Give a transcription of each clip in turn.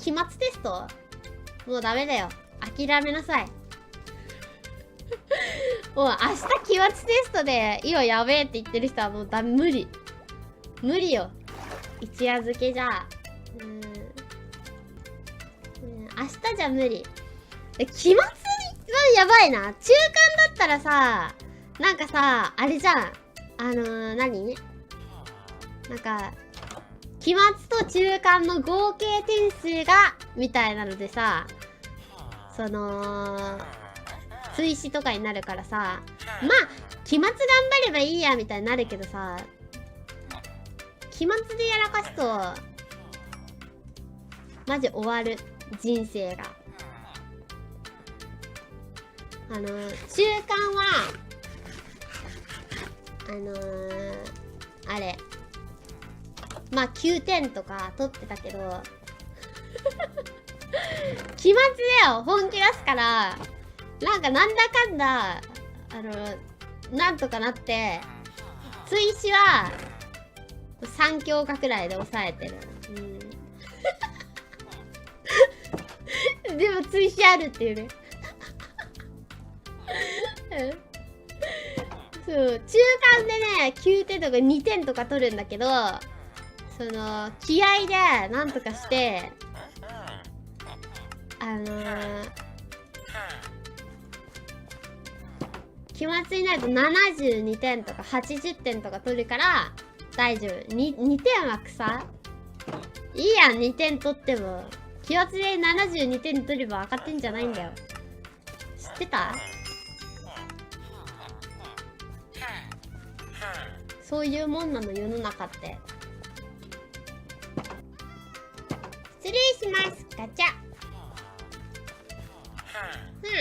期末テストもうダメだよ。諦めなさい。もう明日期末テストで今やべえって言ってる人はもう無理。無理よ。一夜漬けじゃ。明日じゃ無理。期末はやばいな。中間だったらさ、なんかさ、あれじゃん。何なんか、期末と中間の合計点数が、みたいなのでさ、追試とかになるからさ、まあ、期末頑張ればいいや、みたいになるけどさ、期末でやらかすと、マジ終わる。人生が。中間は、あれ。まあ、9点とか取ってたけど、期末だよ本気出すから、なんだかんだ、なんとかなって、追試は、3教科くらいで抑えてる。でも追試あるっていうね。そう、中間でね、9点とか2点とか取るんだけど、気合でなんとかして、期末になると72点とか80点とか取るから大丈夫。2点は草いいやん、2点取っても。期末で72点取れば赤点じゃないんだよ。知ってた？そういうもんなの、世の中って。失礼します。ガチャ。失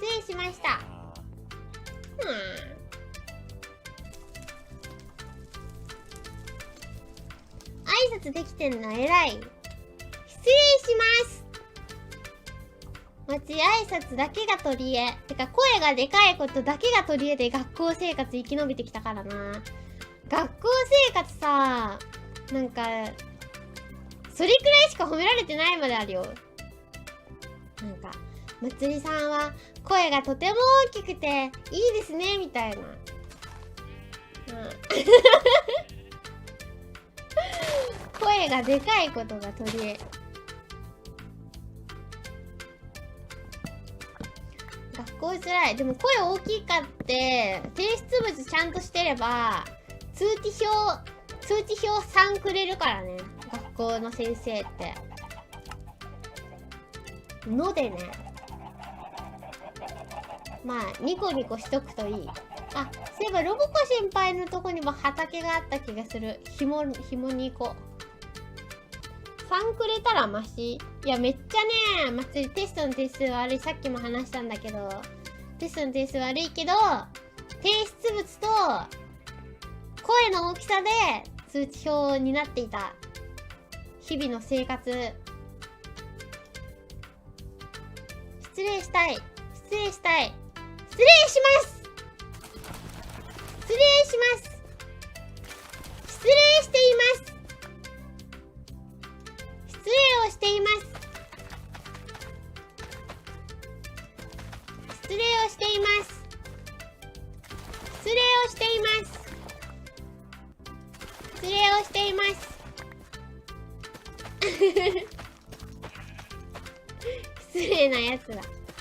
礼しました。挨拶できてんの偉い。失礼します。挨拶だけが取り柄。てか声がでかいことだけが取り柄で学校生活生き延びてきたからな。学校生活さ、なんかそれくらいしか褒められてないまであるよ。なんかまつりさんは声がとても大きくていいですねみたいな。声がでかいことが取り柄。学校つらい。でも声大きかって提出物ちゃんとしてれば通知表3くれるからね、学校の先生ってのでね。まあニコニコしとくといい。あ、そういえばロボコ先輩のとこにも畑があった気がする。ひもに行こう。3くれたらマシ。いやめっちゃね、祭りテストの点数悪い。さっきも話したんだけど、テストの点数悪いけど提出物と声の大きさで通知表になっていた日々の生活。失礼したい。失礼したい。失礼します。失礼します。失礼しています。失礼をしています。失礼をしています。失礼をしています。失礼をしています。失礼なやつだ。